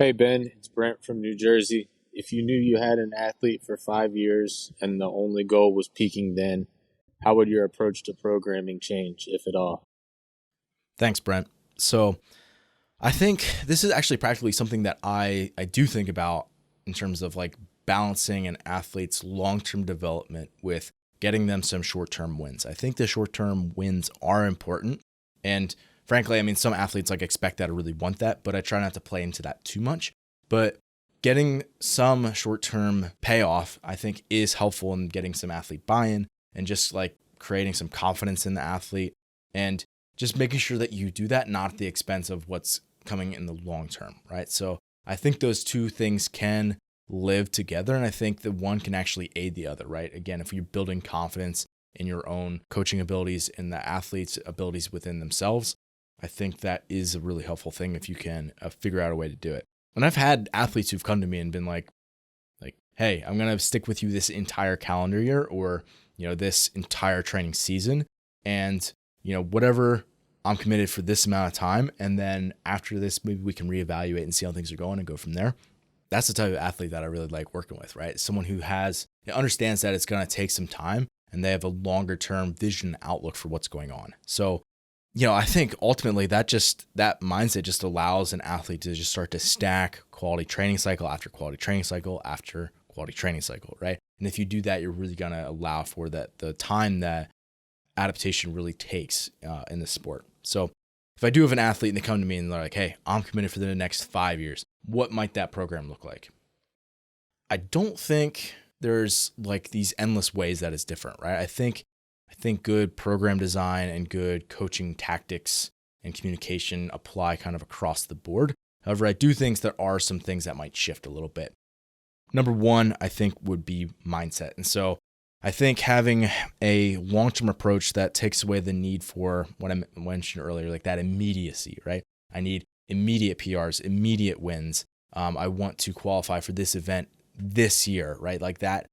Hey Ben, it's Brent from New Jersey. If you knew you had an athlete for 5 years and the only goal was peaking then, how would your approach to programming change, if at all? Thanks, Brent. So I think this is actually practically something that I do think about in terms of like balancing an athlete's long-term development with getting them some short-term wins. I think the short-term wins are important. And frankly, I mean, some athletes like expect that or really want that, but I try not to play into that too much. But getting some short-term payoff, I think, is helpful in getting some athlete buy-in and just like creating some confidence in the athlete and just making sure that you do that not at the expense of what's coming in the long term, right? So I think those two things can live together. And I think that one can actually aid the other, right? Again, if you're building confidence in your own coaching abilities and the athletes' abilities within themselves, I think that is a really helpful thing if you can figure out a way to do it. And I've had athletes who've come to me and been like, hey, I'm going to stick with you this entire calendar year or, this entire training season. And, whatever I'm committed for this amount of time. And then after this, maybe we can reevaluate and see how things are going and go from there. That's the type of athlete that I really like working with, right? Someone who understands that it's going to take some time and they have a longer term vision outlook for what's going on. So, I think ultimately that mindset just allows an athlete to just start to stack quality training cycle after quality training cycle after quality training cycle, right? And if you do that, you're really going to allow for the time that adaptation really takes in the sport. So if I do have an athlete and they come to me and they're like, hey, I'm committed for the next 5 years, what might that program look like? I don't think there's like these endless ways that is different, right? I think good program design and good coaching tactics and communication apply kind of across the board. However, I do think there are some things that might shift a little bit. Number one, I think would be mindset. And so I think having a long-term approach that takes away the need for what I mentioned earlier, like that immediacy, right? I need immediate PRs, immediate wins. I want to qualify for this event this year, right? Like that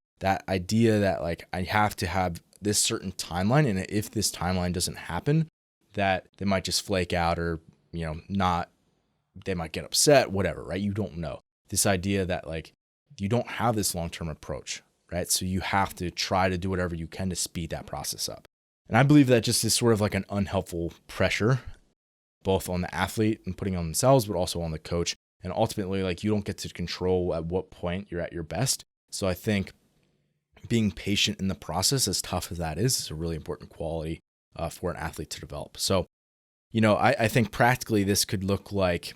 idea that like I have to have this certain timeline, and if this timeline doesn't happen, that they might just flake out or not. They might get upset, whatever, right? You don't know. This idea that like you don't have this long-term approach, right? So you have to try to do whatever you can to speed that process up. And I believe that just is sort of like an unhelpful pressure, both on the athlete and putting on themselves, but also on the coach. And ultimately, like you don't get to control at what point you're at your best. So I think being patient in the process, as tough as that is a really important quality for an athlete to develop. So, I think practically this could look like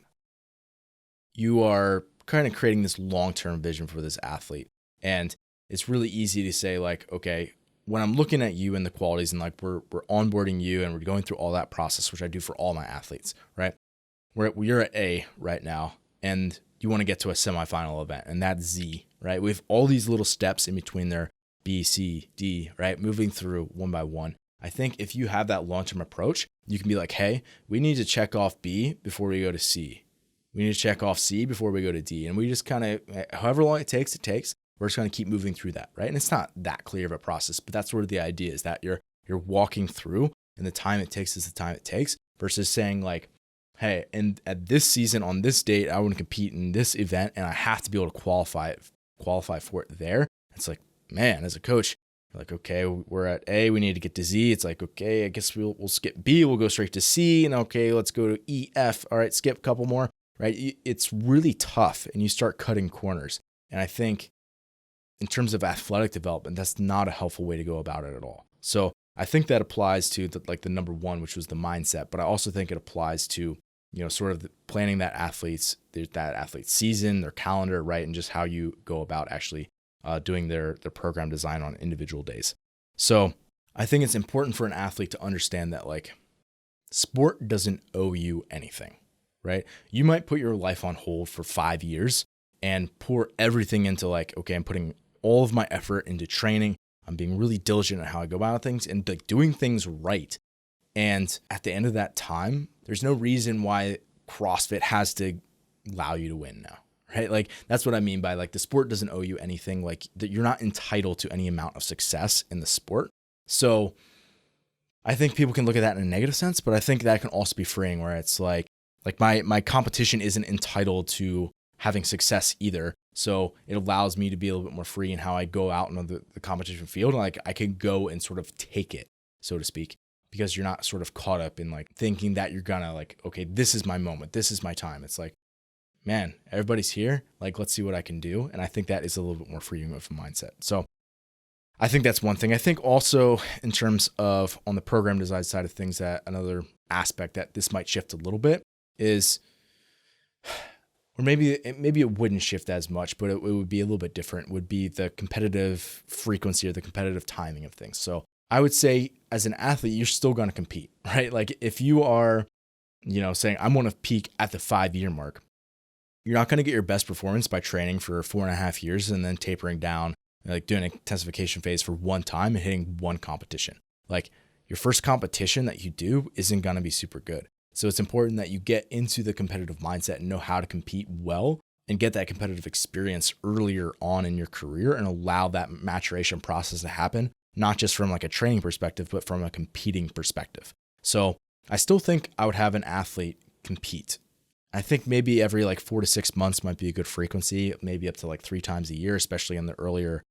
you are kind of creating this long-term vision for this athlete. And it's really easy to say like, okay, when I'm looking at you and the qualities and like we're onboarding you and we're going through all that process, which I do for all my athletes, right? You're at A right now and you want to get to a semifinal event and that's Z, right? We have all these little steps in between there, B, C, D, right? Moving through one by one. I think if you have that long-term approach, you can be like, hey, we need to check off B before we go to C. We need to check off C before we go to D. And we just kind of, however long it takes, we're just going to keep moving through that, right? And it's not that clear of a process, but that's sort of the idea is that you're walking through and the time it takes is the time it takes versus saying like, hey, and at this season on this date, I want to compete in this event and I have to be able to qualify for it there. It's like, man, as a coach, you're like, okay, we're at A, we need to get to Z. It's like, okay, I guess we'll skip B, we'll go straight to C. And okay, let's go to E, F. All right, skip a couple more, right? It's really tough and you start cutting corners. And I think in terms of athletic development, that's not a helpful way to go about it at all. So I think that applies to the number one, which was the mindset, but I also think it applies to, sort of planning that athlete's season, their calendar, right? And just how you go about actually doing their program design on individual days. So I think it's important for an athlete to understand that like sport doesn't owe you anything, right? You might put your life on hold for 5 years and pour everything into like, okay, I'm putting all of my effort into training. I'm being really diligent at how I go about things and like doing things right. And at the end of that time, there's no reason why CrossFit has to allow you to win now, right? Like that's what I mean by like the sport doesn't owe you anything. Like that you're not entitled to any amount of success in the sport. So I think people can look at that in a negative sense, but I think that can also be freeing where it's like my competition isn't entitled to having success either. So it allows me to be a little bit more free in how I go out into the competition field. Like I can go and sort of take it, so to speak, because you're not sort of caught up in like thinking that you're gonna like, okay, this is my moment. This is my time. It's like, man, everybody's here. Like, let's see what I can do. And I think that is a little bit more freeing of a mindset. So I think that's one thing. I think also in terms of on the program design side of things, that another aspect that this might shift a little bit is, or maybe it wouldn't shift as much, but it would be a little bit different, would be the competitive frequency or the competitive timing of things. So I would say as an athlete, you're still going to compete, right? Like if you are, saying I want to peak at the 5-year mark, you're not going to get your best performance by training for 4.5 years and then tapering down, like doing an intensification phase for one time and hitting one competition. Like your first competition that you do isn't going to be super good. So it's important that you get into the competitive mindset and know how to compete well and get that competitive experience earlier on in your career and allow that maturation process to happen, not just from like a training perspective, but from a competing perspective. So I still think I would have an athlete compete. I think maybe every like 4 to 6 months might be a good frequency, maybe up to like 3 times a year, especially in the earlier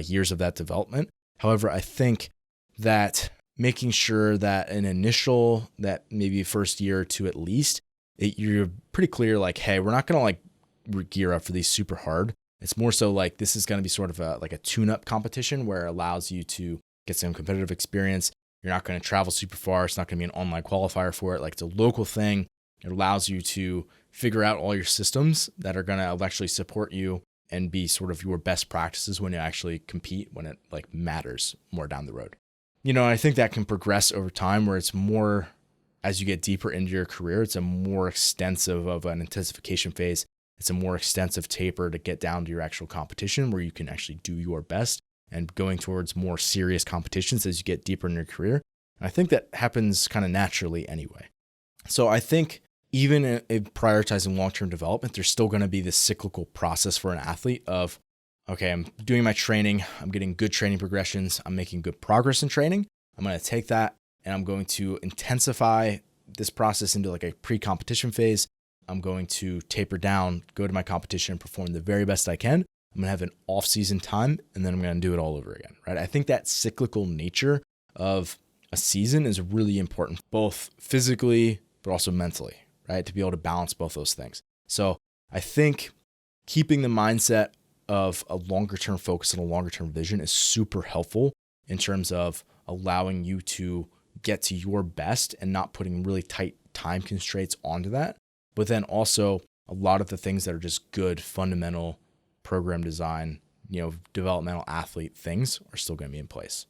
years of that development. However, I think that making sure that that maybe first year or two at least, you're pretty clear like, hey, we're not going to like gear up for these super hard. It's more so like this is going to be sort of like a tune-up competition where it allows you to get some competitive experience. You're not going to travel super far. It's not going to be an online qualifier for it. Like it's a local thing. It allows you to figure out all your systems that are going to actually support you and be sort of your best practices when you actually compete, when it like matters more down the road. I think that can progress over time where it's more, as you get deeper into your career, it's a more extensive of an intensification phase. It's a more extensive taper to get down to your actual competition where you can actually do your best and going towards more serious competitions as you get deeper in your career. And I think that happens kind of naturally anyway. So I think even in prioritizing long-term development, there's still going to be this cyclical process for an athlete of, okay, I'm doing my training. I'm getting good training progressions. I'm making good progress in training. I'm going to take that and I'm going to intensify this process into like a pre-competition phase. I'm going to taper down, go to my competition and perform the very best I can. I'm going to have an off-season time and then I'm going to do it all over again, right? I think that cyclical nature of a season is really important, both physically, but also mentally, right? To be able to balance both those things. So I think keeping the mindset of a longer term focus and a longer term vision is super helpful in terms of allowing you to get to your best and not putting really tight time constraints onto that. But then also a lot of the things that are just good fundamental program design, developmental athlete things are still going to be in place.